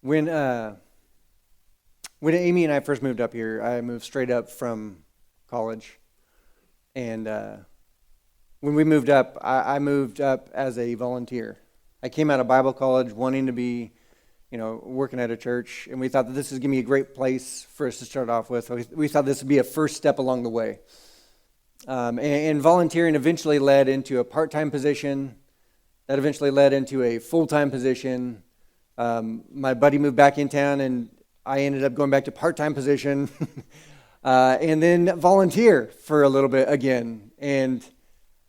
When when Amy and I first moved up here, I moved straight up from college, and when we moved up, I moved up as a volunteer. I came out of Bible college wanting to be, working at a church, and we thought that this was going to be a great place for us to start off with. We thought this would be a first step along the way. And volunteering eventually led into a part-time position. That eventually led into a full-time position. My buddy moved back in town, and I ended up going back to part-time position, and then volunteer for a little bit again. And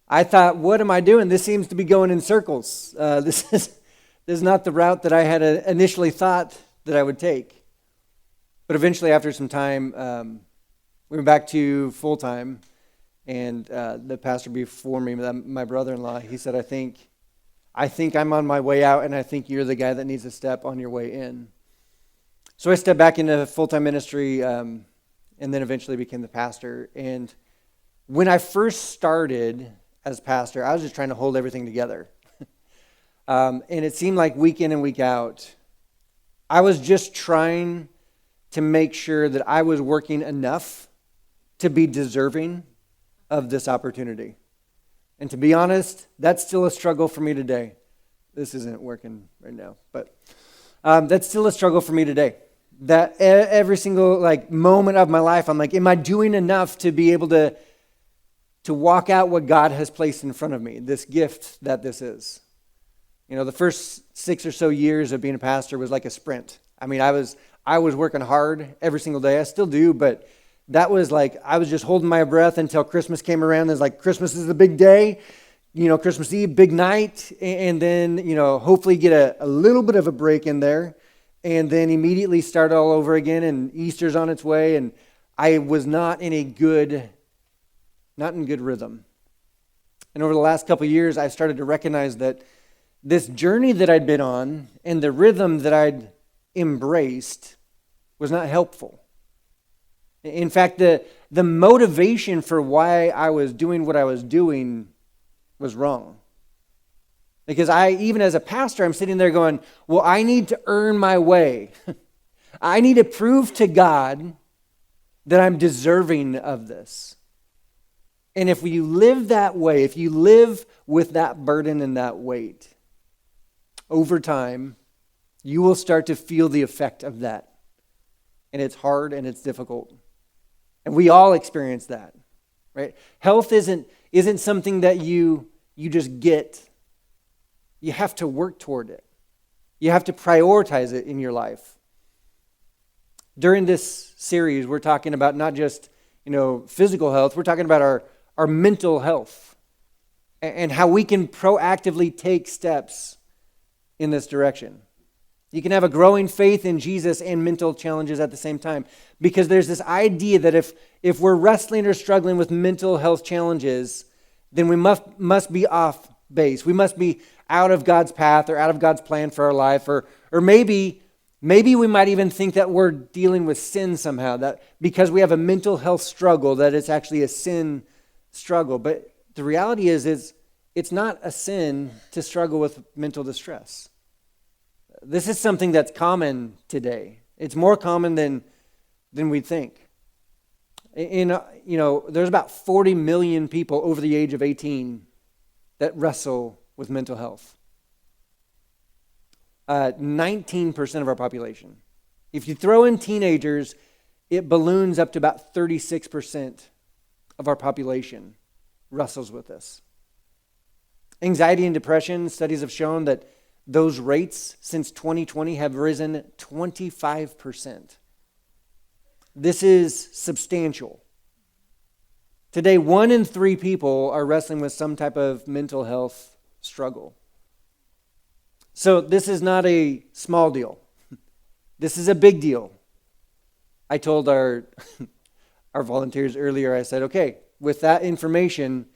I thought, what am I doing? This seems to be going in circles. This is not the route that I had initially thought that I would take. But eventually, after some time, we went back to full-time, and the pastor before me, my brother-in-law, he said, I think I'm on my way out, and I think you're the guy that needs to step on your way in. So I stepped back into full-time ministry, and then eventually became the pastor. And when I first started as pastor, I was just trying to hold everything together. And it seemed like week in and week out, I was just trying to make sure that I was working enough to be deserving of this opportunity. And to be honest, that's still a struggle for me today. This isn't working right now, but that's still a struggle for me today. That every single moment of my life, I'm like, am I doing enough to be able to walk out what God has placed in front of me, this gift that this is? The first 6 or so years of being a pastor was like a sprint. I mean, I was working hard every single day. I still do, but that was like, I was just holding my breath until Christmas came around. It's like, Christmas is the big day, Christmas Eve, big night, and then, hopefully get a little bit of a break in there, and then immediately start all over again, and Easter's on its way, and I was not in good rhythm. And over the last couple of years, I started to recognize that this journey that I'd been on and the rhythm that I'd embraced was not helpful. In fact, the motivation for why I was doing what I was doing was wrong. Because even as a pastor, I'm sitting there going, well, I need to earn my way. I need to prove to God that I'm deserving of this. And if you live that way, if you live with that burden and that weight, over time, you will start to feel the effect of that. And it's hard and it's difficult. And we all experience that, right? Health isn't something that you just get. You have to work toward it. You have to prioritize it in your life. During this series, we're talking about not just, physical health. We're talking about our mental health and how we can proactively take steps in this direction. You can have a growing faith in Jesus and mental challenges at the same time, because there's this idea that if we're wrestling or struggling with mental health challenges, then we must be off base. We must be out of God's path or out of God's plan for our life, or maybe we might even think that we're dealing with sin somehow, that because we have a mental health struggle, that it's actually a sin struggle. But the reality is it's not a sin to struggle with mental distress. This is something that's common today. It's more common than we think. There's about 40 million people over the age of 18 that wrestle with mental health. 19% of our population. If you throw in teenagers, it balloons up to about 36% of our population wrestles with this. Anxiety and depression, studies have shown that those rates since 2020 have risen 25%. This is substantial. Today, 1 in 3 people are wrestling with some type of mental health struggle. So this is not a small deal. This is a big deal. I told our volunteers earlier, I said, okay, with that information,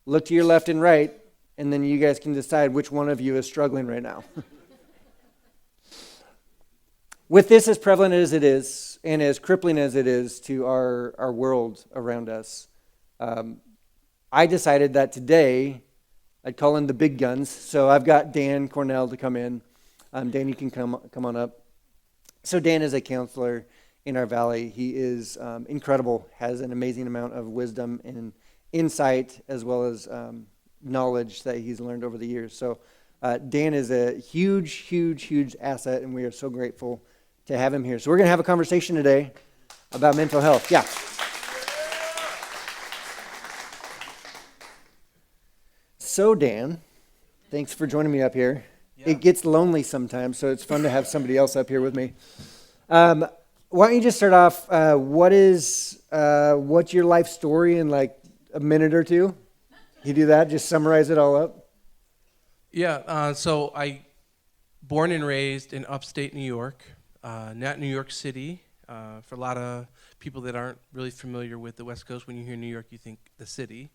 look to your left and right, and then you guys can decide which one of you is struggling right now. With this as prevalent as it is, and as crippling as it is to our world around us, I decided that today I'd call in the big guns. So I've got Dan Cornell to come in. Dan, you can come on up. So Dan is a counselor in our valley. He is incredible, has an amazing amount of wisdom and insight as well as knowledge that he's learned over the years. So Dan is a huge, huge, huge asset, and we are so grateful to have him here. So we're going to have a conversation today about mental health. Yeah. So Dan, thanks for joining me up here. Yeah. It gets lonely sometimes, so it's fun to have somebody else up here with me. Why don't you just start off, what's your life story in like a minute or two? You do that, just summarize it all up? Yeah, so I born and raised in upstate New York, not New York City. For a lot of people that aren't really familiar with the West Coast, when you hear New York, you think the city.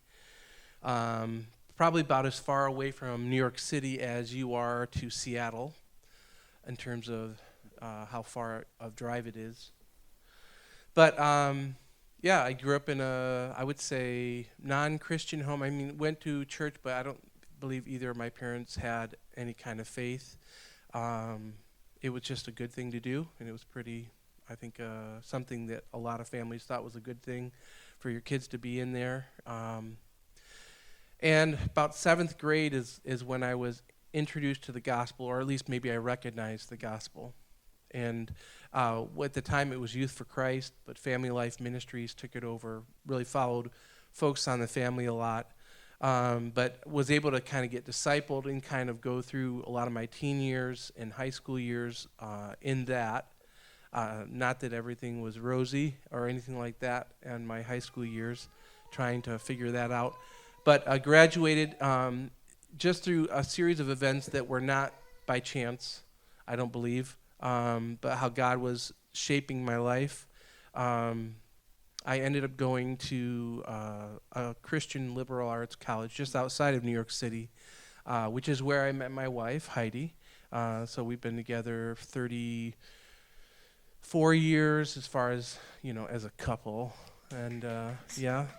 Probably about as far away from New York City as you are to Seattle in terms of how far of drive it is. But yeah, I grew up in a, I would say, non-Christian home. I mean, went to church, but I don't believe either of my parents had any kind of faith. It was just a good thing to do, and it was pretty, I think, something that a lot of families thought was a good thing for your kids to be in there. And about 7th grade is when I was introduced to the gospel, or at least maybe I recognized the gospel. And at the time it was Youth for Christ, but Family Life Ministries took it over, really followed folks on the family a lot, but was able to kind of get discipled and kind of go through a lot of my teen years and high school years in that. Not that everything was rosy or anything like that in my high school years, trying to figure that out. But I graduated just through a series of events that were not by chance, I don't believe, but how God was shaping my life. I ended up going to a Christian liberal arts college just outside of New York City, which is where I met my wife, Heidi. So we've been together 34 years as far as, as a couple. And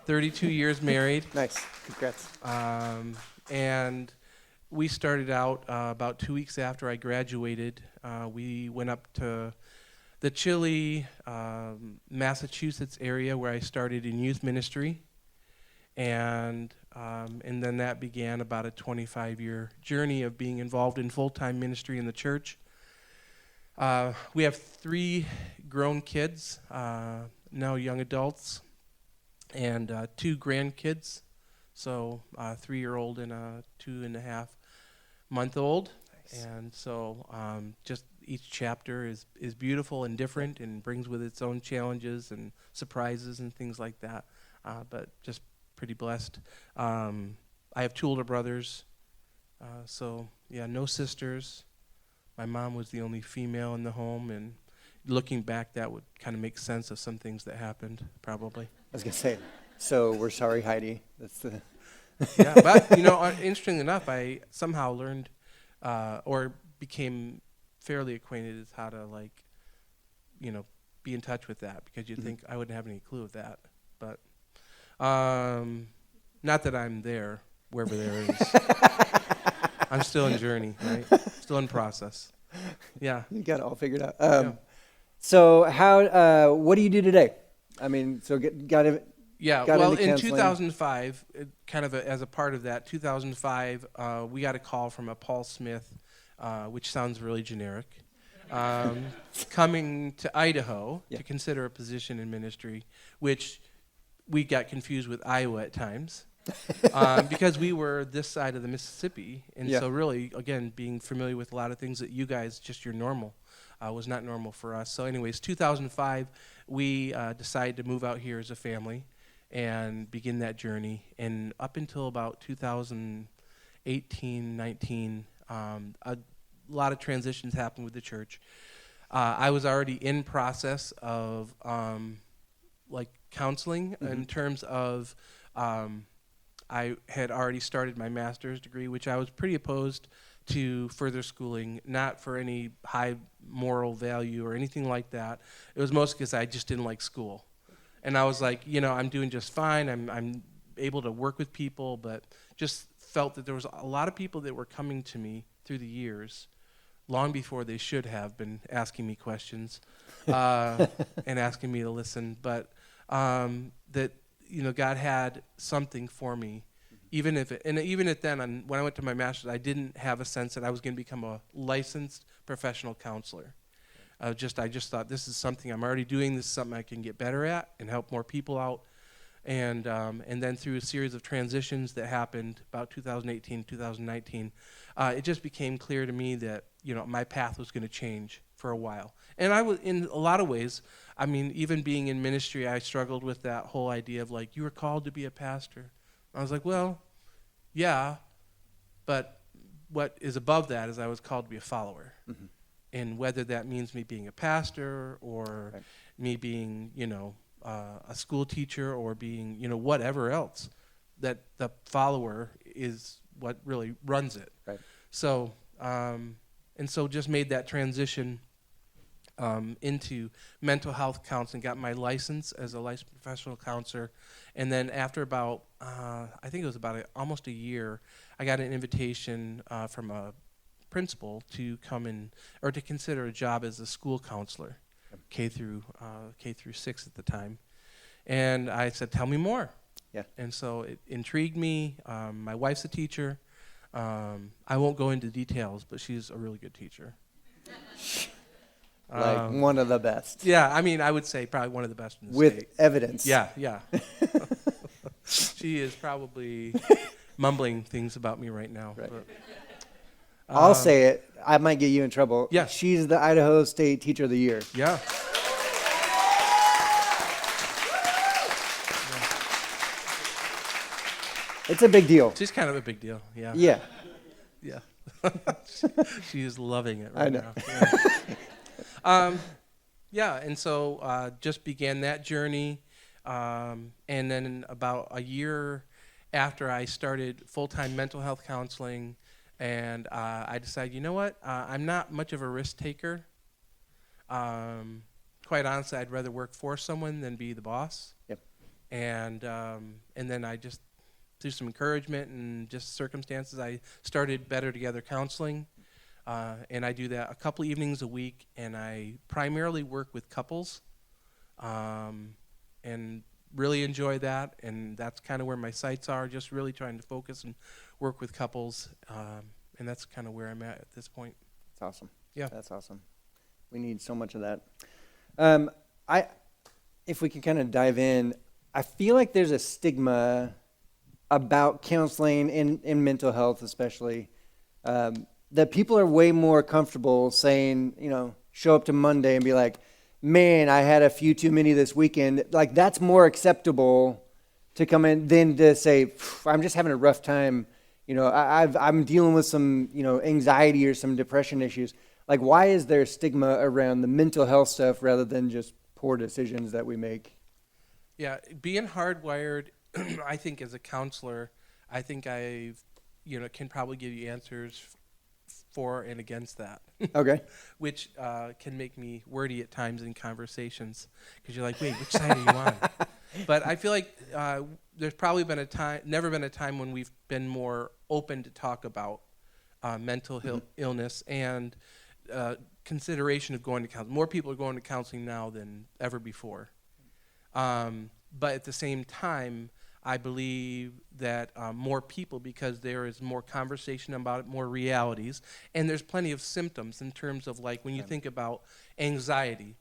32 years married. Nice, congrats. And we started out about 2 weeks after I graduated. We went up to the chilly Massachusetts area where I started in youth ministry. And then that began about a 25-year journey of being involved in full-time ministry in the church. We have 3 grown kids, now young adults, and 2 grandkids, so a 3-year-old and a 2.5-month-old. Nice. And so just each chapter is beautiful and different and brings with its own challenges and surprises and things like that, but just pretty blessed. I have 2 older brothers, no sisters. My mom was the only female in the home, and looking back, that would kind of make sense of some things that happened, probably. I was going to say, so we're sorry, Heidi. That's the Yeah, but, interestingly enough, I somehow learned or became fairly acquainted with how to, be in touch with that, because you'd think I wouldn't have any clue of that. But not that I'm there, wherever there is. I'm still in journey, right? Still in process. Yeah. You got it all figured out. So what do you do today? I mean, so got it. Yeah, well, in 2005, as a part of that, 2005, we got a call from a Paul Smith, which sounds really generic, coming to Idaho to consider a position in ministry, which we got confused with Iowa at times. Because we were this side of the Mississippi, and so really, again, being familiar with a lot of things that you guys, just your normal, was not normal for us. So anyways, 2005, we decided to move out here as a family and begin that journey. And up until about 2018, 19, a lot of transitions happened with the church. I was already in process of counseling in terms of I had already started my master's degree, which I was pretty opposed to further schooling, not for any high moral value or anything like that. It was mostly because I just didn't like school. And I was like, I'm doing just fine. I'm able to work with people, but just felt that there was a lot of people that were coming to me through the years long before they should have been asking me questions and asking me to listen. But that, God had something for me. Even if then, when I went to my master's, I didn't have a sense that I was going to become a licensed professional counselor. I just thought, this is something I'm already doing. This is something I can get better at and help more people out. And then through a series of transitions that happened about 2018, 2019, it just became clear to me that my path was going to change for a while. And I was, in a lot of ways, I mean, even being in ministry, I struggled with that whole idea of like, you were called to be a pastor. I was like, well, yeah, but what is above that is I was called to be a follower. Mm-hmm. And whether that means me being a pastor or right. me being, a school teacher or being, whatever else, that the follower is what really runs it. Right. So, so just made that transition into mental health counseling, got my license as a licensed professional counselor. And then after about, I think it was about almost a year, I got an invitation from a principal to come in, or to consider a job as a school counselor, K through 6 at the time. And I said, tell me more. Yeah. And so it intrigued me. My wife's a teacher. I won't go into details, but she's a really good teacher. Like one of the best. Yeah, I mean, I would say probably one of the best in the state. With evidence. Yeah. She is probably mumbling things about me right now. Right. But, I'll say it. I might get you in trouble. Yeah. She's the Idaho State Teacher of the Year. Yeah. It's a big deal. She's kind of a big deal. Yeah. Yeah. Yeah. She is loving it right I know. now. Yeah, and so just began that journey. And then about a year after I started full-time mental health counseling, and I decided, you know what, I'm not much of a risk taker. Quite honestly, I'd rather work for someone than be the boss. Yep. And then I just, through some encouragement and just circumstances, I started Better Together Counseling. And I do that a couple evenings a week, and I primarily work with couples, and really enjoy that. And that's kind of where my sights are, just really trying to focus and work with couples. And that's kind of where I'm at this point. That's awesome. Yeah. That's awesome. We need so much of that. If we can kind of dive in, I feel like there's a stigma about counseling in mental health especially, that people are way more comfortable saying, show up to Monday and be like, man, I had a few too many this weekend. Like, that's more acceptable to come in than to say, I'm just having a rough time. I'm dealing with some, anxiety or some depression issues. Like, why is there stigma around the mental health stuff rather than just poor decisions that we make? Yeah, being hardwired, I think as a counselor, I think I can probably give you answers for and against that. Okay. Which can make me wordy at times in conversations, because you're like, wait, which side are you on? But I feel like there's probably never been a time when we've been more open to talk about mental illness and consideration of going to counseling. More people are going to counseling now than ever before. But at the same time, I believe that more people, because there is more conversation about it, more realities, and there's plenty of symptoms in terms of, like, when you think about anxiety,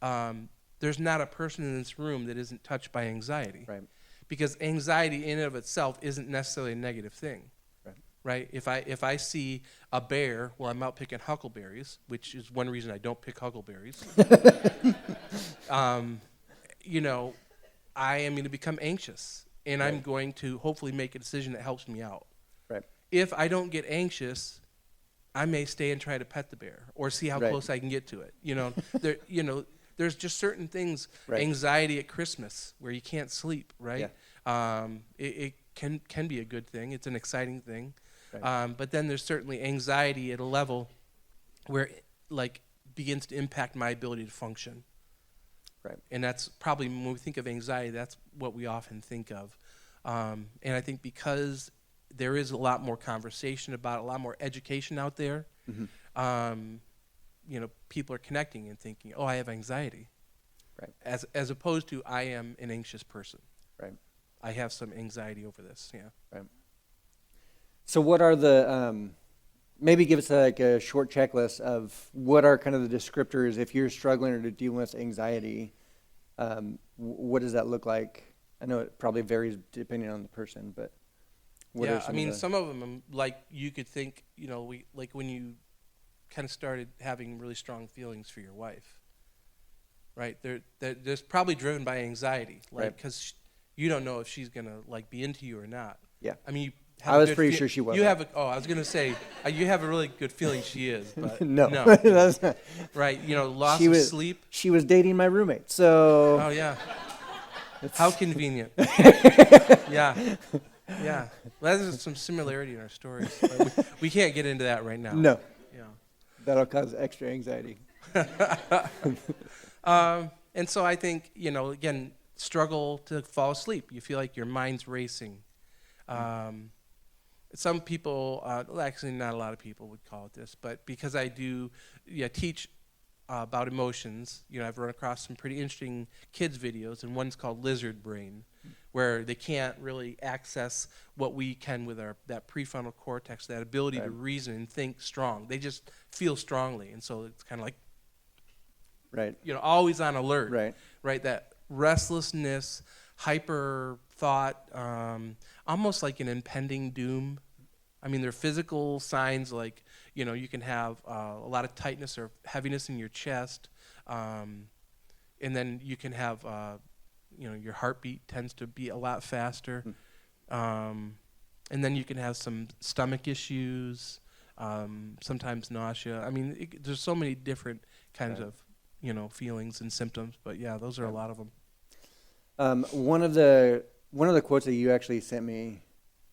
there's not a person in this room that isn't touched by anxiety. Right. Because anxiety in and of itself isn't necessarily a negative thing. Right? If I see a bear while I'm out picking huckleberries, which is one reason I don't pick huckleberries, I am going to become anxious, and I'm going to hopefully make a decision that helps me out. Right. If I don't get anxious, I may stay and try to pet the bear or see how close I can get to it. There's just certain things. Right. Anxiety at Christmas where you can't sleep. Right. Yeah. It can be a good thing. It's an exciting thing. Right. But then there's certainly anxiety at a level where it, begins to impact my ability to function. Right. And that's probably, when we think of anxiety, that's what we often think of. And I think because there is a lot more conversation about it, a lot more education out there, people are connecting and thinking, oh, I have anxiety. Right. As opposed to, I am an anxious person. Right. I have some anxiety over this. Yeah. Right. So what are the, maybe give us like a short checklist of what are kind of the descriptors if you're struggling or dealing with anxiety, what does that look like? I know it probably varies depending on the person, but what are some of the... some of them, like you could think, like when you kind of started having really strong feelings for your wife, right? There's probably driven by anxiety, like, Right. because you don't know if she's gonna like be into you or not. Yeah. I mean, I was pretty sure she wasn't. I was gonna say, you have a really good feeling she is, but No. no. That's not... Right? Loss of sleep. She was dating my roommate, so... Oh yeah. How convenient. Yeah. Yeah. Well, there's some similarity in our stories. But we can't get into that right now. No. Yeah. That'll cause extra anxiety. And so I think, again, struggle to fall asleep. You feel like your mind's racing. Some people, actually not a lot of people would call it this, but because I do teach about emotions, I've run across some pretty interesting kids videos, and one's called Lizard Brain, where they can't really access what we can with that prefrontal cortex, that ability Right. to reason and think strong. They just feel strongly, and so it's kind of like, Right. always on alert. Right. Right, that restlessness, hyper thought, almost like an impending doom. I mean, there are physical signs like, you can have a lot of tightness or heaviness in your chest, and then you can have, your heartbeat tends to be a lot faster, and then you can have some stomach issues, sometimes nausea. I mean, there's so many different kinds Right. of, feelings and symptoms, but yeah, those are a lot of them. One of the quotes that you actually sent me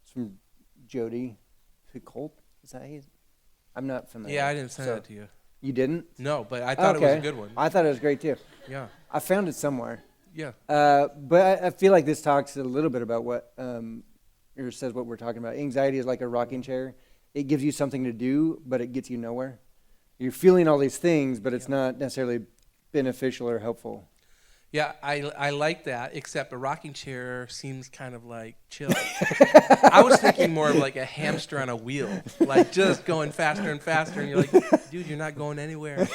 is from Jody Colt. Is that his? I'm not familiar. Yeah, I didn't send that to you. You didn't? No, but I thought it was a good one. I thought it was great too. Yeah, I found it somewhere. yeah, But I feel like this talks a little bit about what, or says what we're talking about. Anxiety is like a rocking chair. It gives you something to do, but it gets you nowhere. You're feeling all these things, but it's not necessarily beneficial or helpful. yeah. I like that, except a rocking chair seems kind of like chill. I was thinking more of like a hamster on a wheel, like just going faster and faster, and you're like, dude, you're not going anywhere.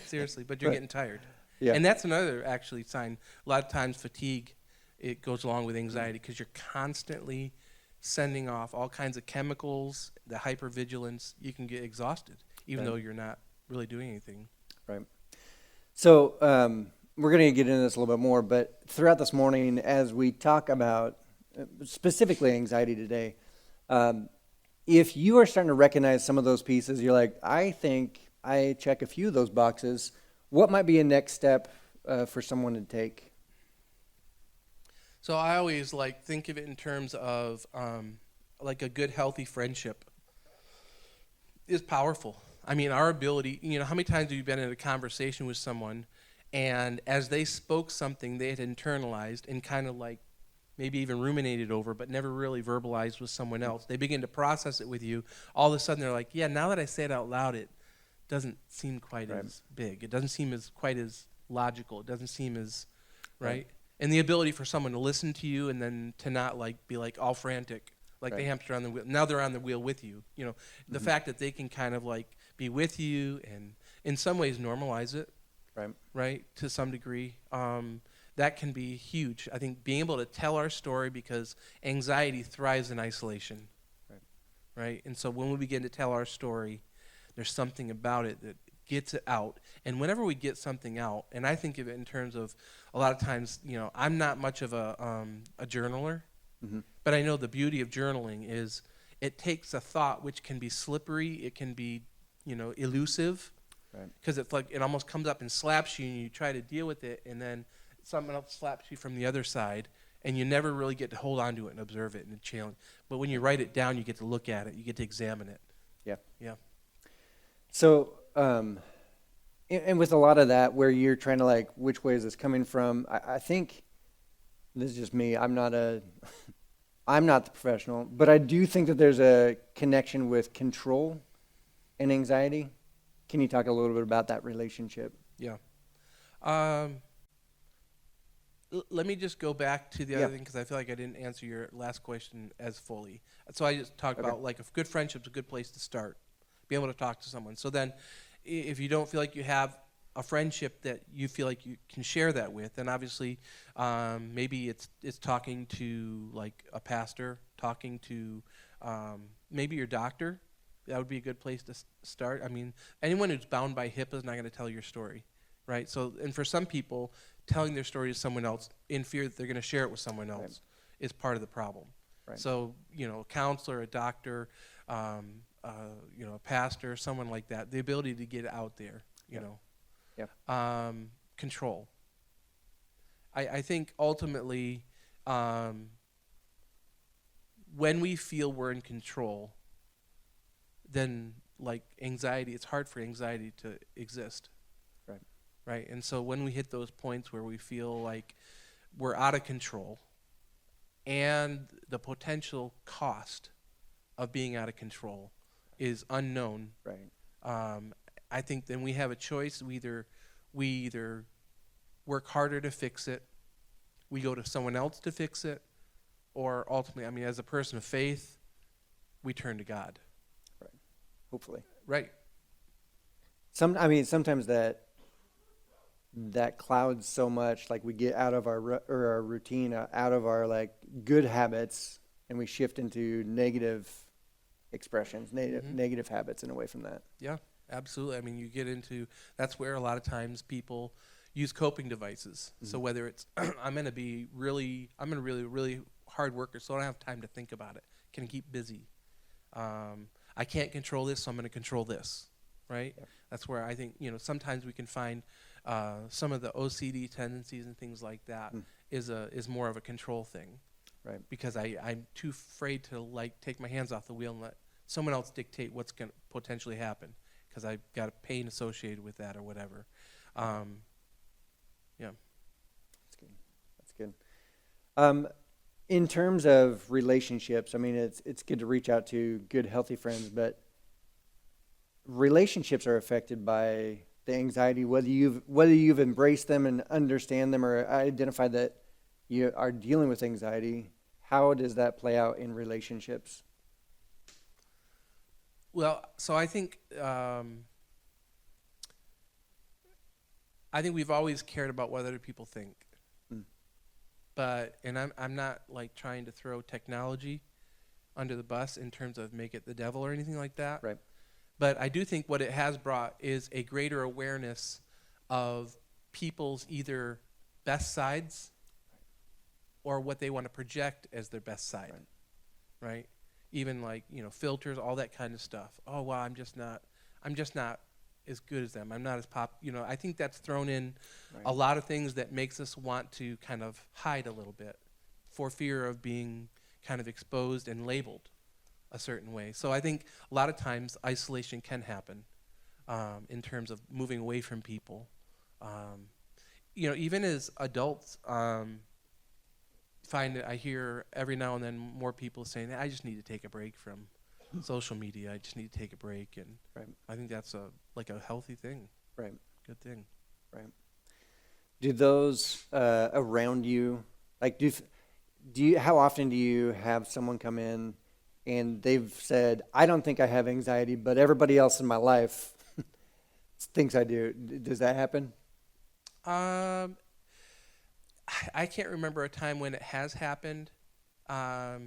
Seriously, but you're getting tired. Yeah. And that's another actually sign. A lot of times fatigue, it goes along with anxiety because you're constantly sending off all kinds of chemicals, the hypervigilance. You can get exhausted, even Right. though you're not really doing anything. Right. So we're going to get into this a little bit more, but throughout this morning, as we talk about specifically anxiety today, if you are starting to recognize some of those pieces, you're like, I think I check a few of those boxes. What might be a next step for someone to take? So I always think of it in terms of like a good, healthy friendship is powerful. I mean, our ability, how many times have you been in a conversation with someone and as they spoke something they had internalized and kind of like maybe even ruminated over but never really verbalized with someone else. They begin to process it with you. All of a sudden they're like, yeah, now that I say it out loud, it doesn't seem quite Right. as big. It doesn't seem as quite as logical. It doesn't seem as, right? And the ability for someone to listen to you and then to not be all frantic, like the Right. hamster on the wheel. Now they're on the wheel with you. The fact that they can kind of be with you and in some ways normalize it, right, to some degree, that can be huge. I think being able to tell our story, because anxiety thrives in isolation, right? And so when we begin to tell our story, there's something about it that gets it out. And whenever we get something out, and I think of it in terms of a lot of times, I'm not much of a journaler, but I know the beauty of journaling is it takes a thought which can be slippery, it can be, elusive, because it almost comes up and slaps you, and you try to deal with it, and then someone else slaps you from the other side, and you never really get to hold on to it and observe it and challenge. But when you write it down, you get to look at it, you get to examine it. Yeah. So, and with a lot of that, where you're trying to which way is this coming from? I think this is just me. I'm not the professional, but I do think that there's a connection with control and anxiety. can you talk a little bit about that relationship? Yeah. Let me just go back to the Yeah. other thing because I feel like I didn't answer your last question as fully. So I just talked Okay. about like a good friendship's a good place to start, be able to talk to someone. So then, if you don't feel like you have a friendship that you feel like you can share that with, then obviously maybe it's talking to like a pastor, talking to maybe your doctor. That would be a good place to start. I mean, anyone who's bound by HIPAA is not going to tell your story, right? So, and for some people, telling their story to someone else in fear that they're going to share it with someone else Right. is part of the problem. Right. So, a counselor, a doctor, a pastor, someone like that, the ability to get out there, you know. Control. I think ultimately, when we feel we're in control, then like anxiety, it's hard for anxiety to exist. Right. Right. And so when we hit those points where we feel like we're out of control and the potential cost of being out of control is unknown, Right. I think then we have a choice. We either work harder to fix it, we go to someone else to fix it, or ultimately, I mean, as a person of faith, we turn to God. Hopefully. Right. Sometimes that clouds so much, like we get out of our routine, out of our like good habits, and we shift into negative expressions, negative habits, and away from that. Yeah, absolutely. I mean, you get into, that's where a lot of times people use coping devices. Mm-hmm. So whether it's, I'm going to be really hard worker, so I don't have time to think about it. Can keep busy. I can't control this, so I'm going to control this, right? Yeah. That's where I think, sometimes we can find some of the OCD tendencies and things like that is more of a control thing. Right. Because I'm too afraid to like take my hands off the wheel and let someone else dictate what's going to potentially happen because I've got a pain associated with that or whatever. Yeah. That's good. In terms of relationships, I mean, it's good to reach out to good, healthy friends, but relationships are affected by the anxiety, whether you've embraced them and understand them or identified that you are dealing with anxiety. How does that play out in relationships? Well, so I think we've always cared about what other people think. But, and I'm not like trying to throw technology under the bus in terms of make it the devil or anything like that. Right. But I do think what it has brought is a greater awareness of people's either best sides or what they want to project as their best side. Right? Even like, filters, all that kind of stuff. Oh, wow, I'm just not as good as them. I'm not as I think that's thrown in a lot of things that makes us want to kind of hide a little bit for fear of being kind of exposed and labeled a certain way. So I think a lot of times isolation can happen in terms of moving away from people. Even as adults, find that I hear every now and then more people saying, I just need to take a break from social media. I just need to take a break, and I think that's a healthy thing. Right. Good thing. Right. Do those around you, like, do you? How often do you have someone come in and they've said, "I don't think I have anxiety, but everybody else in my life thinks I do"? Does that happen? I can't remember a time when it has happened, but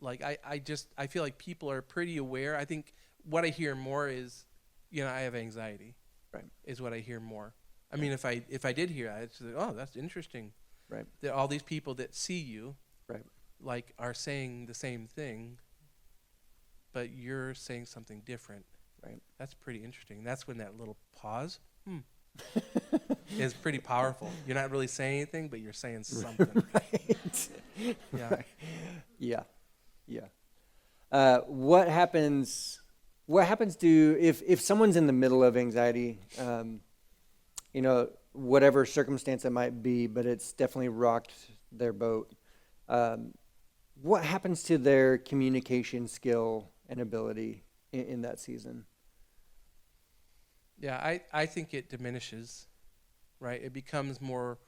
like I feel like people are pretty aware. I think what I hear more is, I have anxiety. Right. Is what I hear more. I mean, if I did hear that, I'd say, oh, that's interesting. Right. That all these people that see you, like, are saying the same thing, but you're saying something different. Right. That's pretty interesting. That's when that little pause is pretty powerful. You're not really saying anything, but you're saying something. Right. Yeah. Right. Yeah. What happens to if someone's in the middle of anxiety, whatever circumstance it might be, but it's definitely rocked their boat. What happens to their communication skill and ability in that season? Yeah, I think it diminishes, right? It becomes more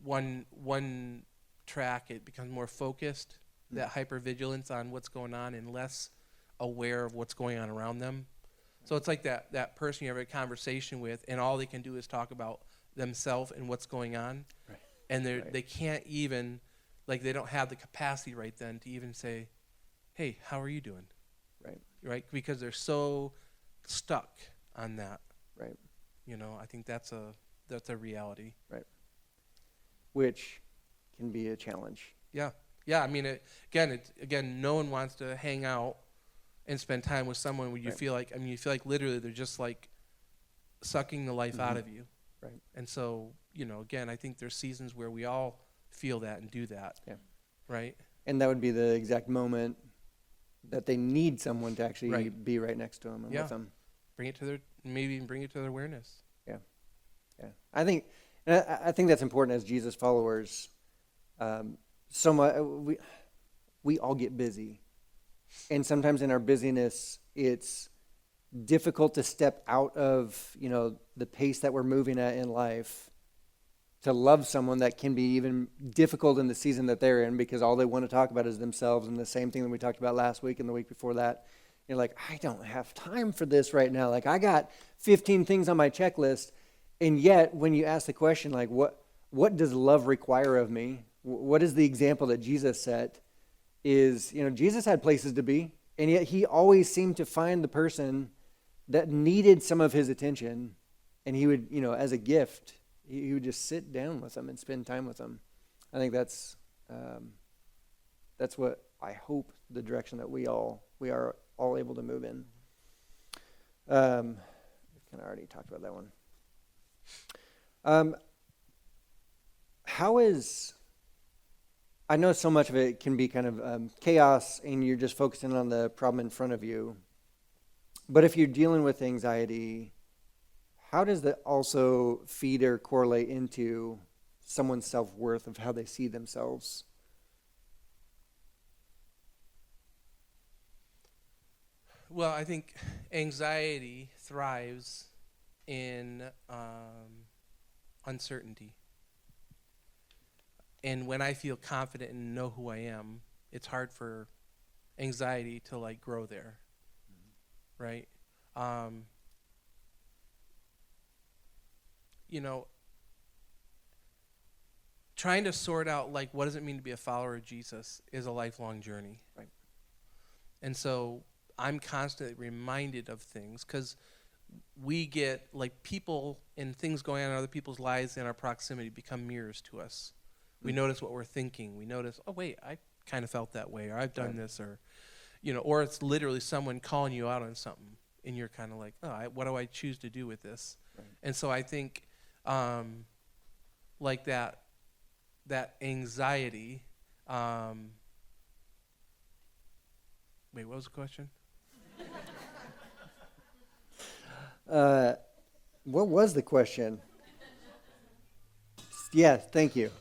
one track. It becomes more focused, that hypervigilance on what's going on, and less aware of what's going on around them. So it's like that person you have a conversation with, and all they can do is talk about themselves and what's going on, Right. and Right. they can't even, like, they don't have the capacity right then to even say, "Hey, how are you doing?" Right. Right? Because they're so stuck on that. Right. I think that's a reality. Which can be a challenge. Yeah. Yeah. I mean, again, no one wants to hang out and spend time with someone where you Right. feel like, you feel like literally they're just like sucking the life out of you. Right. And so, again, I think there's seasons where we all feel that and do that. Yeah. Right. And that would be the exact moment that they need someone to actually Right. be right next to them and Yeah. with them. Maybe even bring it to their awareness. Yeah. I think that's important as Jesus followers. So much we all get busy, and sometimes in our busyness, it's difficult to step out of the pace that we're moving at in life to love someone that can be even difficult in the season that they're in, because all they want to talk about is themselves, and the same thing that we talked about last week and the week before that. You're like, I don't have time for this right now. Like, I got 15 things on my checklist, and yet when you ask the question, like, what does love require of me? What is the example that Jesus set? Is, Jesus had places to be, and yet he always seemed to find the person that needed some of his attention, and he would, as a gift, he would just sit down with them and spend time with them. I think that's what I hope the direction that we are all able to move in. We've kind of already talked about that one. I know so much of it can be kind of chaos, and you're just focusing on the problem in front of you. But if you're dealing with anxiety, how does that also feed or correlate into someone's self-worth of how they see themselves? Well, I think anxiety thrives in uncertainty. And when I feel confident and know who I am, it's hard for anxiety to like grow there, right? Trying to sort out like what does it mean to be a follower of Jesus is a lifelong journey. Right. And so I'm constantly reminded of things because we get like people and things going on in other people's lives in our proximity become mirrors to us. We notice what we're thinking. We notice, oh wait, I kind of felt that way, or I've done this, or or it's literally someone calling you out on something, and you're kind of like, oh, what do I choose to do with this? Right. And so I think, like that anxiety. Wait, what was the question? What was the question? Yeah, thank you.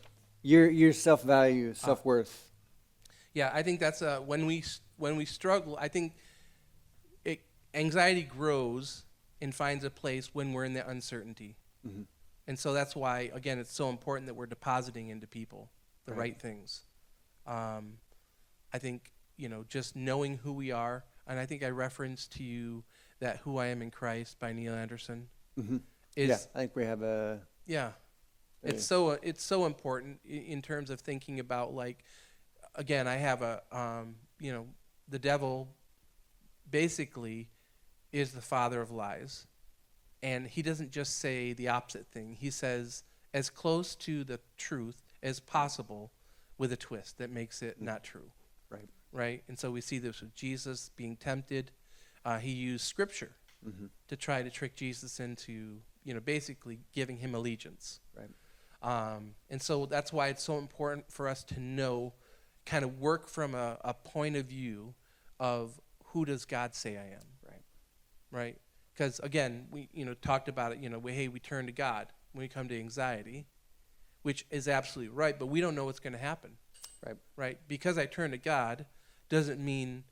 Your self-value, self-worth. Yeah, I think that's when we struggle. I think anxiety grows and finds a place when we're in the uncertainty, and so that's why again it's so important that we're depositing into people the right things. I think just knowing who we are, and I think I referenced to you that "Who I Am in Christ" by Neil Anderson. Yeah, I think we have a. Yeah. It's so important in terms of thinking about like, again, I have the devil basically is the father of lies, and he doesn't just say the opposite thing. He says as close to the truth as possible with a twist that makes it not true. Right. Right. And so we see this with Jesus being tempted. He used scripture to try to trick Jesus into basically giving him allegiance. Right. And so that's why it's so important for us to know, kind of work from a point of view of who does God say I am. Right. Right? Because again, we talked about it, we turn to God when we come to anxiety, which is absolutely right, but we don't know what's going to happen. Right. Right? Because I turn to God doesn't mean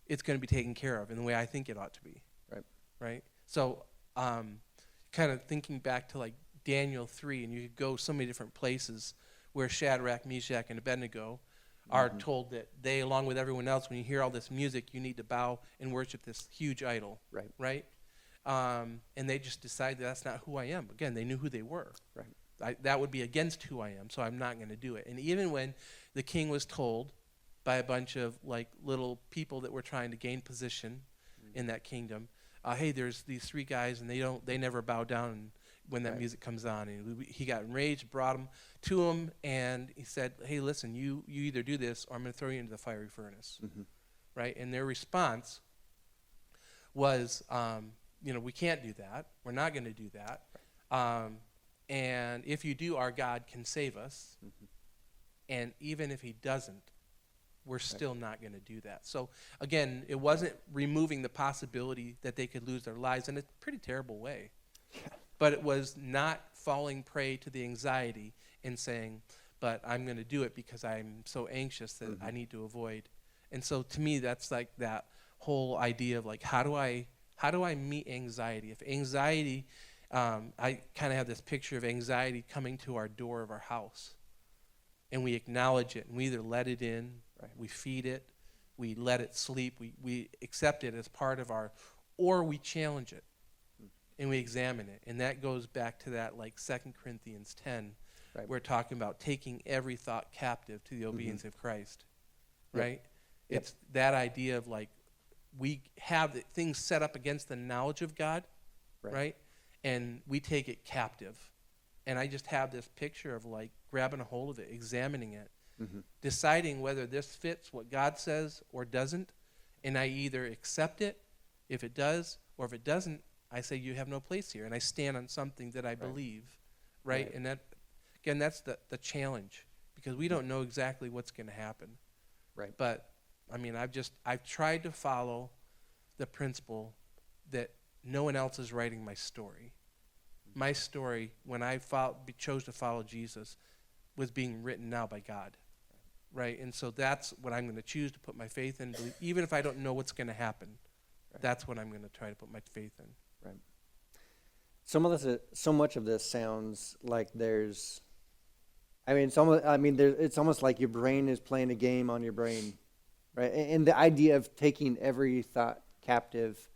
it's going to be taken care of in the way I think it ought to be. Right. Right? So kind of thinking back to like Daniel 3, and you could go so many different places where Shadrach, Meshach, and Abednego are told that they, along with everyone else, when you hear all this music, you need to bow and worship this huge idol, Right. right? And they just decided that's not who I am. Again, they knew who they were. Right. That would be against who I am, so I'm not going to do it. And even when the king was told by a bunch of like little people that were trying to gain position in that kingdom, hey, there's these three guys, and they never bow down when that Right. music comes on. And he got enraged, brought them to him, and he said, hey, listen, you either do this or I'm going to throw you into the fiery furnace, right? And their response was, we can't do that. We're not going to do that. And if you do, our God can save us. And even if he doesn't, we're still not going to do that. So again, it wasn't removing the possibility that they could lose their lives in a pretty terrible way. But it was not falling prey to the anxiety and saying, but I'm going to do it because I'm so anxious that I need to avoid. And so to me, that's like that whole idea of like, how do I meet anxiety? If anxiety, I kind of have this picture of anxiety coming to our door of our house. And we acknowledge it, and we either let it in, we feed it, we let it sleep, we accept it as part of our, or we challenge it, and we examine it. And that goes back to that like 2 Corinthians 10, we're talking about taking every thought captive to the obedience of Christ, right? Yep. It's that idea of like, we have things set up against the knowledge of God, right? And we take it captive. And I just have this picture of like grabbing a hold of it, examining it, deciding whether this fits what God says or doesn't. And I either accept it if it does, or if it doesn't, I say you have no place here. And I stand on something that I believe, right? And that, again, that's the challenge, because we don't know exactly what's going to happen. Right. But, I mean, I've tried to follow the principle that no one else is writing my story. My story, when I chose to follow Jesus, was being written now by God, right? And so that's what I'm going to choose to put my faith in, even if I don't know what's going to happen. That's what I'm going to try to put my faith in. Right. So much of this sounds like there's, it's almost like your brain is playing a game on your brain, right? And the idea of taking every thought captive.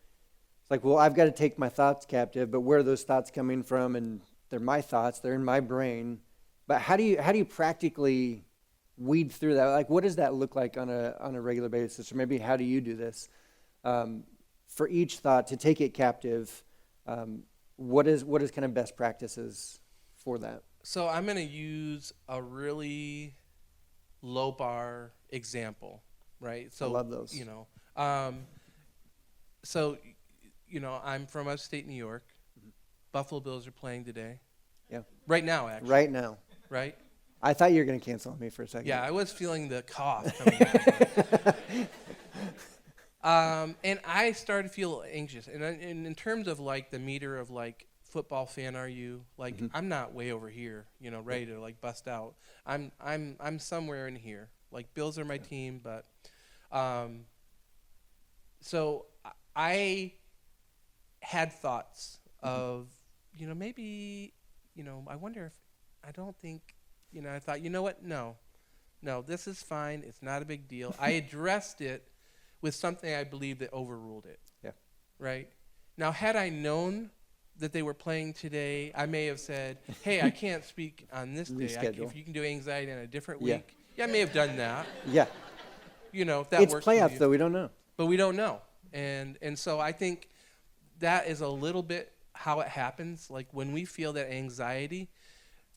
It's like, well, I've got to take my thoughts captive, but where are those thoughts coming from? And they're my thoughts, they're in my brain. But how do you practically weed through that? Like, what does that look like on a regular basis? Or maybe how do you do this? For each thought, to take it captive, what is kind of best practices for that? So I'm going to use a really low bar example, right? So I love those. I'm from upstate New York. Buffalo Bills are playing today. Yeah. Right now, actually. Right now. Right? I thought you were going to cancel on me for a second. Yeah, I was feeling the cough coming back. And I started to feel anxious. And in terms of like the meter of like football fan are you, like I'm not way over here, ready to like bust out. I'm somewhere in here. Like Bills are my team, but so I had thoughts of, maybe, I wonder if, I don't think, I thought, you know what? No, this is fine. It's not a big deal. I addressed it with something I believe that overruled it. Yeah. Right? Now, had I known that they were playing today, I may have said, hey, I can't speak on this day. If you can do anxiety on a different week. Yeah, I may have done that. Yeah. If that it's works playoffs, though. We don't know. But we don't know. And so I think that is a little bit how it happens. Like when we feel that anxiety,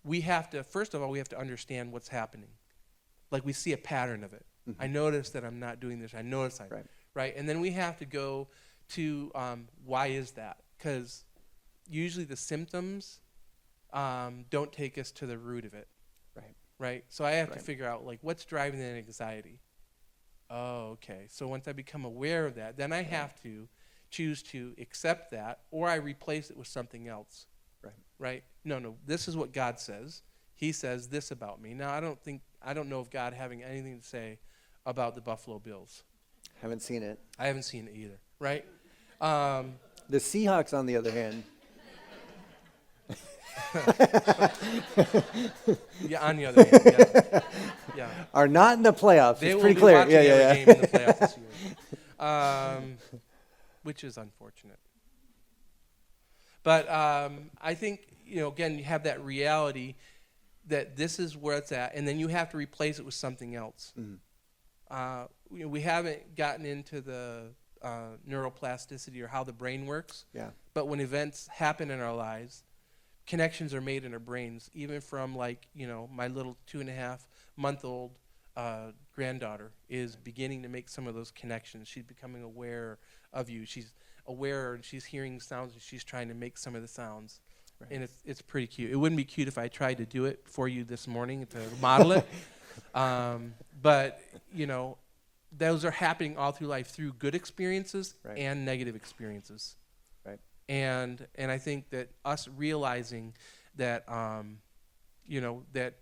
we have to, first of all, we have to understand what's happening. Like we see a pattern of it. I notice that I'm not doing this. I notice right? And then we have to go to why is that? Because usually the symptoms don't take us to the root of it. Right? So I have to figure out like what's driving that anxiety. Oh, okay. So once I become aware of that, then I have to choose to accept that, or I replace it with something else. Right? No, this is what God says. He says this about me. Now, I don't know of God having anything to say about the Buffalo Bills. Haven't seen it. I haven't seen it either, right? The Seahawks, on the other hand, Yeah, on the other hand, yeah. Yeah. Are not in the playoffs. They It's will pretty be clear. watching Yeah, every yeah, game in the playoffs this year, which is unfortunate. But I think, again, you have that reality that this is where it's at, and then you have to replace it with something else. We haven't gotten into the neuroplasticity or how the brain works, Yeah. but when events happen in our lives, connections are made in our brains, even from my little 2.5-month-old granddaughter is beginning to make some of those connections. She's becoming aware of you. She's aware and she's hearing sounds and she's trying to make some of the sounds. Right. And it's pretty cute. It wouldn't be cute if I tried to do it for you this morning to model it. But, those are happening all through life through good experiences and negative experiences. Right. And I think that us realizing that, that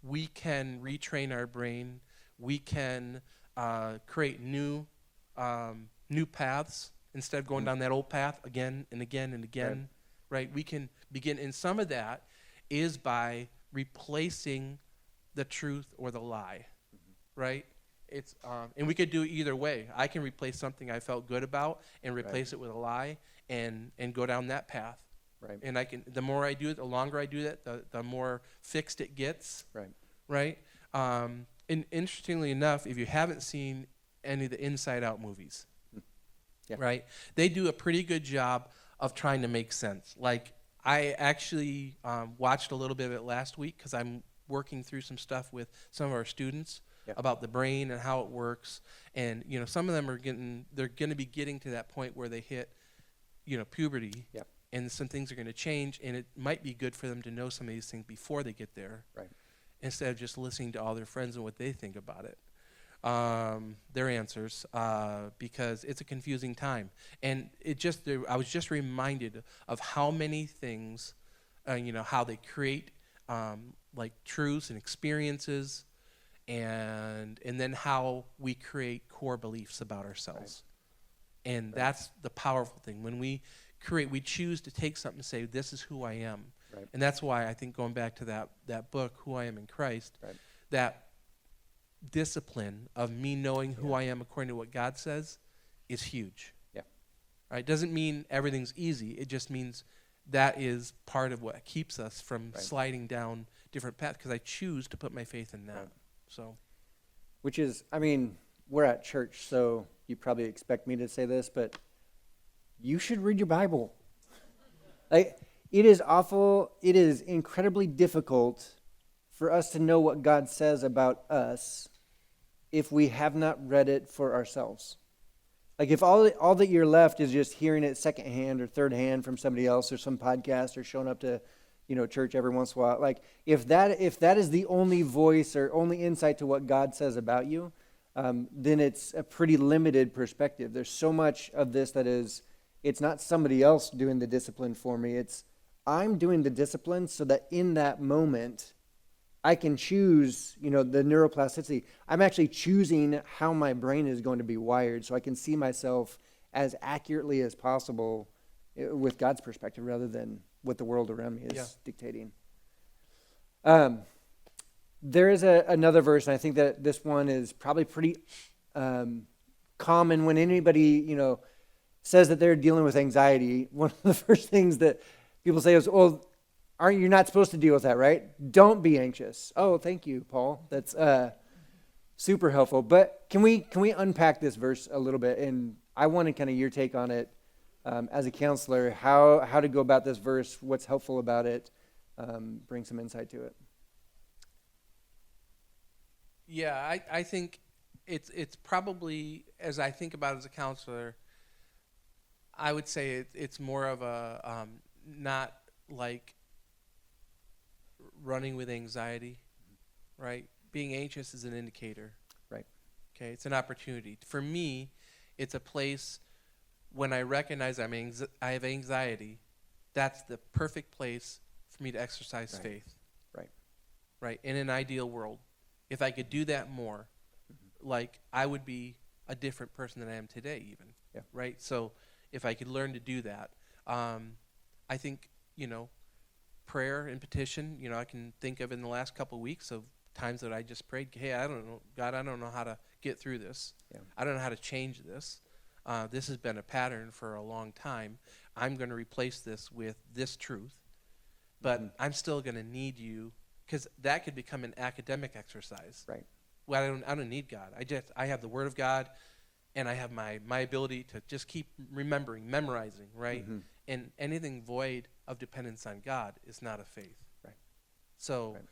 we can retrain our brain, we can create new paths instead of going down that old path again and again and again, right? We can begin, and some of that is by replacing the truth or the lie, right? It's and we could do it either way. I can replace something I felt good about and replace it with a lie and go down that path. Right. And the more I do it, the longer I do that, the more fixed it gets. Right. Right. And interestingly enough, if you haven't seen any of the Inside Out movies, right, they do a pretty good job of trying to make sense. Like I actually watched a little bit of it last week because I'm working through some stuff with some of our students about the brain and how it works. And some of them they're going to be getting to that point where they hit puberty. Yep. And some things are going to change, and it might be good for them to know some of these things before they get there, right? Instead of just listening to all their friends and what they think about it, their answers, because it's a confusing time. And I was just reminded of how many things, how they create like truths and experiences, and then how we create core beliefs about ourselves. Right. And that's the powerful thing. When we choose to take something and say, this is who I am. Right. And that's why I think going back to that book, Who I Am in Christ, that discipline of me knowing who I am according to what God says is huge. Yeah. Right? Doesn't mean everything's easy. It just means that is part of what keeps us from sliding down different paths, because I choose to put my faith in that. Right. So, which is, we're at church, so you probably expect me to say this, but you should read your Bible. It is incredibly difficult for us to know what God says about us if we have not read it for ourselves. Like if all that you're left is just hearing it secondhand or third hand from somebody else or some podcast or showing up to church every once in a while, like if that is the only voice or only insight to what God says about you, then it's a pretty limited perspective. There's so much of this that is, it's not somebody else doing the discipline for me. It's I'm doing the discipline so that in that moment, I can choose, the neuroplasticity. I'm actually choosing how my brain is going to be wired so I can see myself as accurately as possible with God's perspective rather than what the world around me is dictating. There is another verse, and I think that this one is probably pretty common when anybody, says that they're dealing with anxiety. One of the first things that people say is, well, aren't you not supposed to deal with that, right? Don't be anxious. Oh, thank you, Paul. That's super helpful. But can we unpack this verse a little bit? And I wanted kind of your take on it as a counselor, how to go about this verse, what's helpful about it, bring some insight to it. Yeah, I think it's probably, as I think about it as a counselor, I would say it's more of a not like running with anxiety, right? Being anxious is an indicator. Right. Okay, it's an opportunity. For me, it's a place when I recognize I have anxiety, that's the perfect place for me to exercise faith. Right. Right. In an ideal world, if I could do that more, like I would be a different person than I am today even. Yeah. Right? So if I could learn to do that, I think, prayer and petition. I can think of in the last couple of weeks of times that I just prayed, hey, I don't know, God, I don't know how to get through this. Yeah. I don't know how to change this. This has been a pattern for a long time. I'm going to replace this with this truth, but I'm still going to need you, because that could become an academic exercise. Right. Well, I don't need God. I have the Word of God, and I have my ability to just keep remembering, memorizing, right? Mm-hmm. And anything void of dependence on God is not a faith. Right. So Right.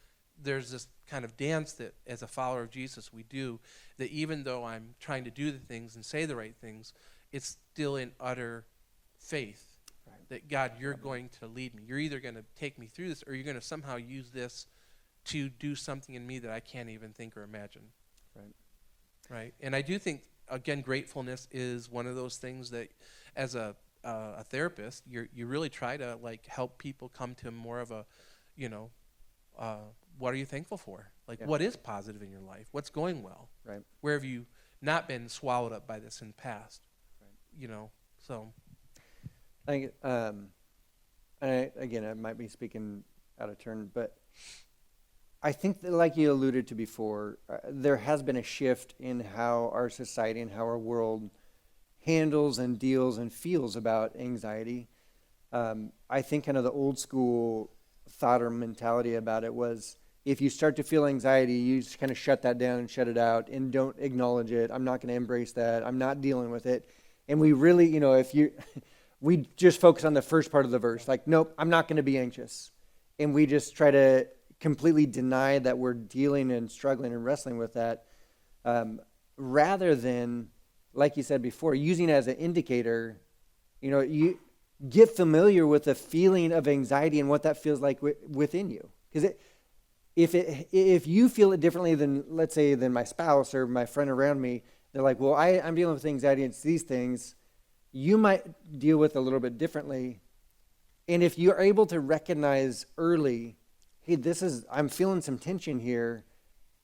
there's this kind of dance that as a follower of Jesus we do, that even though I'm trying to do the things and say the right things, it's still in utter faith. Right. That God, you're going to lead me. You're either going to take me through this, or you're going to somehow use this to do something in me that I can't even think or imagine. Right. Right. And I do think, again, gratefulness is one of those things that, as a therapist, you really try to help people come to more of a, what are you thankful for? Yeah. What is positive in your life? What's going well? Right. Where have you not been swallowed up by this in the past? Right. So. I think, again, I might be speaking out of turn, but I think that, like you alluded to before, there has been a shift in how our society and how our world handles and deals and feels about anxiety. I think kind of the old school thought or mentality about it was, if you start to feel anxiety, you just kind of shut that down and shut it out and don't acknowledge it. I'm not going to embrace that. I'm not dealing with it. And we really, we just focus on the first part of the verse, nope, I'm not going to be anxious. And we just try to completely deny that we're dealing and struggling and wrestling with that, rather than, like you said before, using it as an indicator. You get familiar with the feeling of anxiety and what that feels like within you. Because if you feel it differently than, let's say, than my spouse or my friend around me, they're like, well, I'm dealing with anxiety and it's these things. You might deal with a little bit differently. And if you're able to recognize early, hey, I'm feeling some tension here,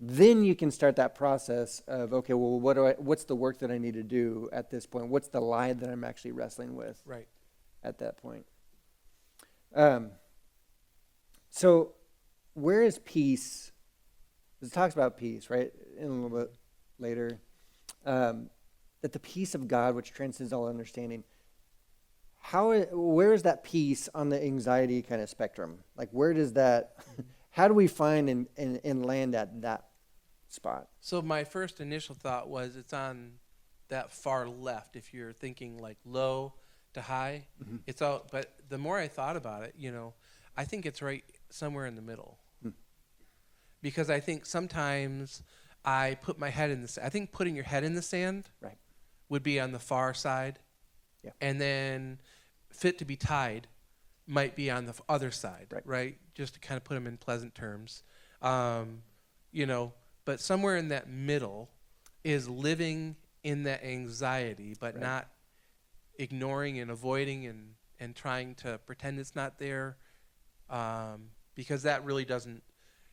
then you can start that process of, okay, well, what's the work that I need to do at this point? What's the lie that I'm actually wrestling with Right. at that point? So where is peace? It talks about peace, right? In a little bit later. That the peace of God, which transcends all understanding, where is that peace on the anxiety kind of spectrum? Where does that, how do we find and land at that spot? So my first initial thought was it's on that far left. If you're thinking low to high, Mm-hmm. it's out. But the more I thought about it, I think it's right somewhere in the middle. Because I think sometimes I put my head in the sand. I think putting your head in the sand Right. would be on the far side. Yeah. And then fit to be tied might be on the other side, right? Just to kind of put them in pleasant terms. But somewhere in that middle is living in that anxiety, but Right. not ignoring and avoiding and trying to pretend it's not there, because that really doesn't,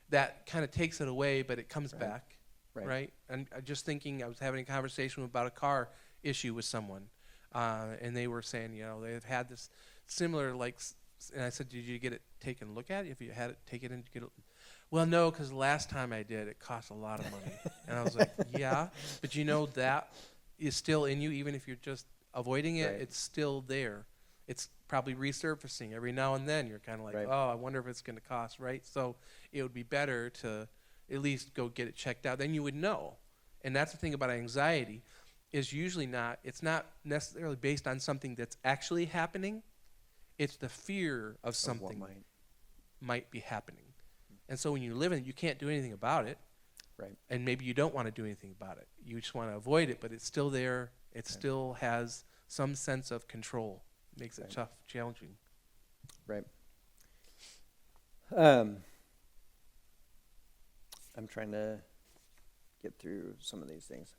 that kind of takes it away, but it comes Right. back, Right. right? And just thinking, I was having a conversation about a car issue with someone, and they were saying, they've had this similar, and I said, did you get it taken a look at? If you had it taken in, get it? Well, no, because last time I did, it cost a lot of money. And I was like, yeah, but that is still in you, even if you're just avoiding it, Right. it's still there. It's probably resurfacing every now and then. You're kind of like, Right. oh, I wonder if it's going to cost, right? So it would be better to at least go get it checked out. Then you would know. And that's the thing about anxiety, is usually it's not necessarily based on something that's actually happening. It's the fear of something might be happening. And so when you live in it, you can't do anything about it. Right. And maybe you don't want to do anything about it. You just want to avoid it, but it's still there. It still has some sense of control. Makes it tough, challenging. Right. I'm trying to get through some of these things.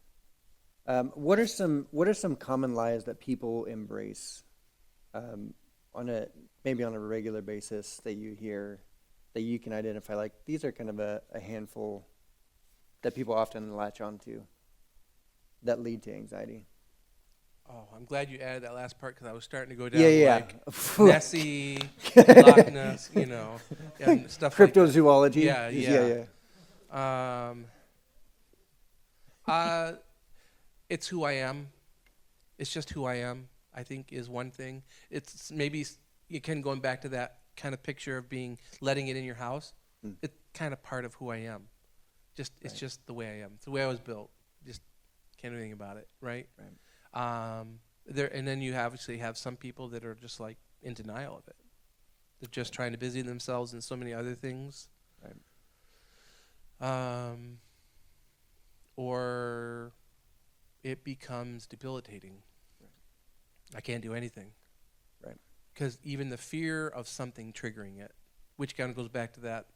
What are some common lies that people embrace maybe on a regular basis that you hear, that you can identify? These are kind of a handful that people often latch onto that lead to anxiety. Oh, I'm glad you added that last part because I was starting to go down Yeah, like yeah. Nessie, Loch Ness, and stuff like that. Cryptozoology. Yeah, Yeah. Um, uh, it's who I am. It's just who I am, I think, is one thing. It's maybe you can going back to that kind of picture of letting it in your house. Mm. It's kind of part of who I am. It's Right. just the way I am. It's the way I was built. Just can't do anything about it, right? Right. And then you obviously have some people that are just like in denial of it. They're just trying to busy themselves in so many other things. Right. Or it becomes debilitating. Right. I can't do anything. Right. Because even the fear of something triggering it, which kind of goes back to that,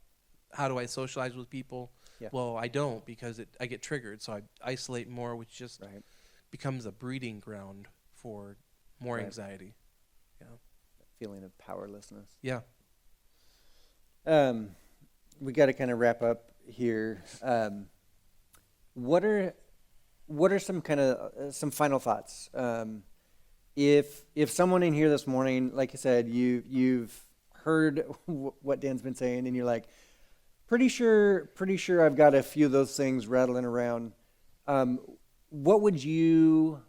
how do I socialize with people? Yeah. Well, I don't because I get triggered, so I isolate more, which just Right. becomes a breeding ground for more Right. anxiety. Yeah. That feeling of powerlessness. Yeah. We got to kind of wrap up here. What are some kind of some final thoughts? If someone in here this morning, like I said, you've heard what Dan's been saying, and you're like, pretty sure I've got a few of those things rattling around. What would you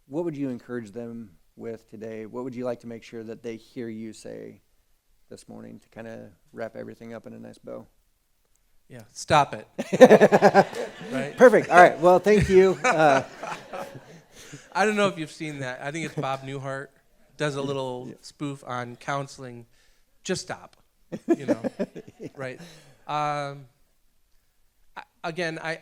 encourage them with today? What would you like to make sure that they hear you say this morning to kind of wrap everything up in a nice bow? Yeah. Stop it. Right? Perfect. All right. Well, thank you. I don't know if you've seen that. I think it's Bob Newhart does a little spoof on counseling. Just stop. Right? Again, I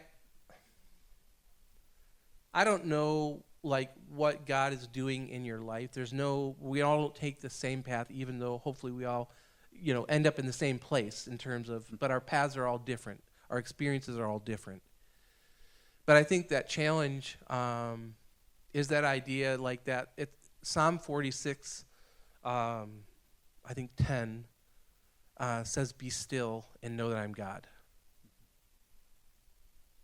don't know like what God is doing in your life. We all don't take the same path, even though hopefully we all, end up in the same place in terms of, but our paths are all different. Our experiences are all different. But I think that challenge is that idea like that. Psalm 46, I think 10, says, "Be still and know that I'm God."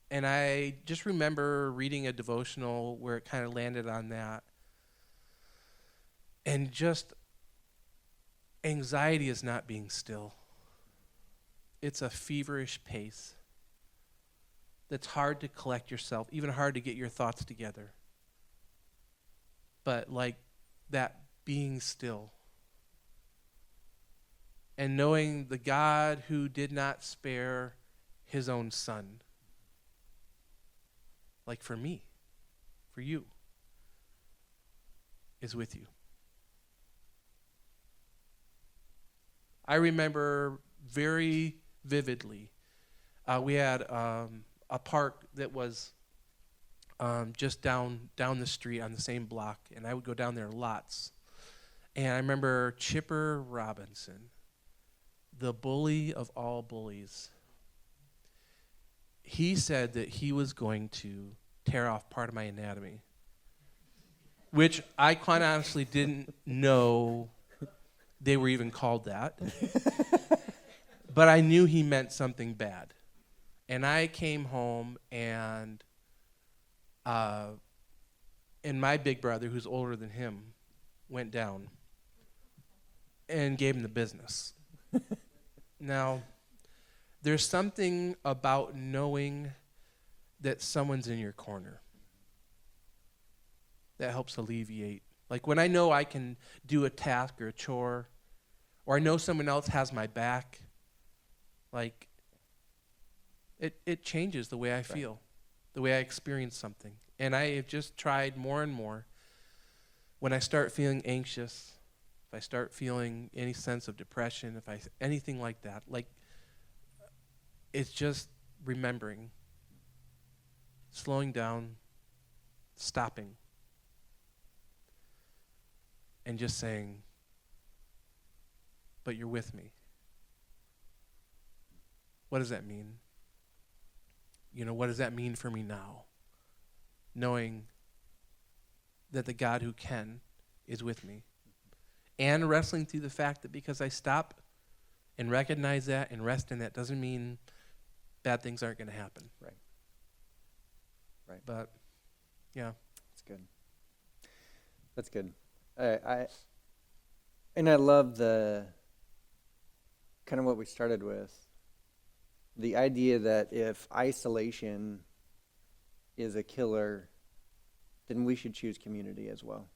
And I just remember reading a devotional where it kind of landed on that. And just anxiety is not being still. It's a feverish pace that's hard to collect yourself, even hard to get your thoughts together. But like that being still. And knowing the God who did not spare his own son. Like for me, for you, is with you. I remember very vividly, we had a park that was just down the street on the same block, and I would go down there lots. And I remember Chipper Robinson, the bully of all bullies. He said that he was going to tear off part of my anatomy, which I quite honestly didn't know they were even called that. But I knew he meant something bad. And I came home and my big brother, who's older than him, went down and gave him the business. Now, there's something about knowing that someone's in your corner that helps alleviate. Like when I know I can do a task or a chore, or I know someone else has my back, like it changes the way I feel, the way I experience something. And I have just tried more and more. When I start feeling anxious, if I start feeling any sense of depression, anything like that, like it's just remembering, slowing down, stopping, and just saying, but you're with me. What does that mean? What does that mean for me now? Knowing that the God who can is with me. And wrestling through the fact that because I stop and recognize that and rest in that doesn't mean bad things aren't going to happen. Right. But, yeah. That's good. That's good. And I love the kind of what we started with, the idea that if isolation is a killer, then we should choose community as well.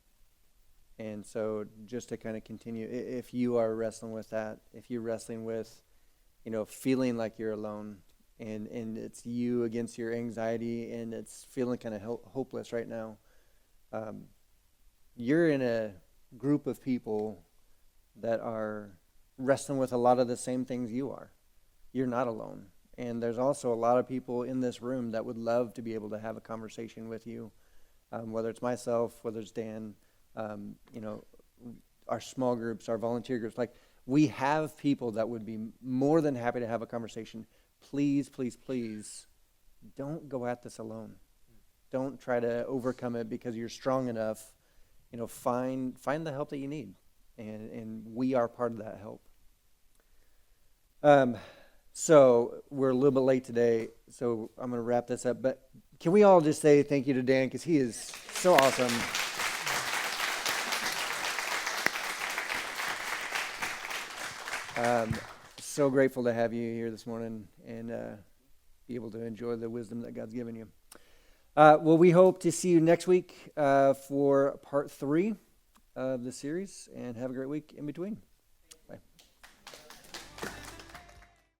And so just to kind of continue, if you are wrestling with that, if you're wrestling with, feeling like you're alone, and it's you against your anxiety, and it's feeling kind of hopeless right now, you're in a group of people that are wrestling with a lot of the same things you are. You're not alone. And there's also a lot of people in this room that would love to be able to have a conversation with you, whether it's myself, whether it's Dan, our small groups, our volunteer groups. Like, we have people that would be more than happy to have a conversation. Please, please, please, don't go at this alone. Don't try to overcome it because you're strong enough. Find the help that you need, and we are part of that help. So we're a little bit late today, so I'm going to wrap this up. But can we all just say thank you to Dan, because he is so awesome. So grateful to have you here this morning and be able to enjoy the wisdom that God's given you. Well, we hope to see you next week for part 3 of the series, and have a great week in between.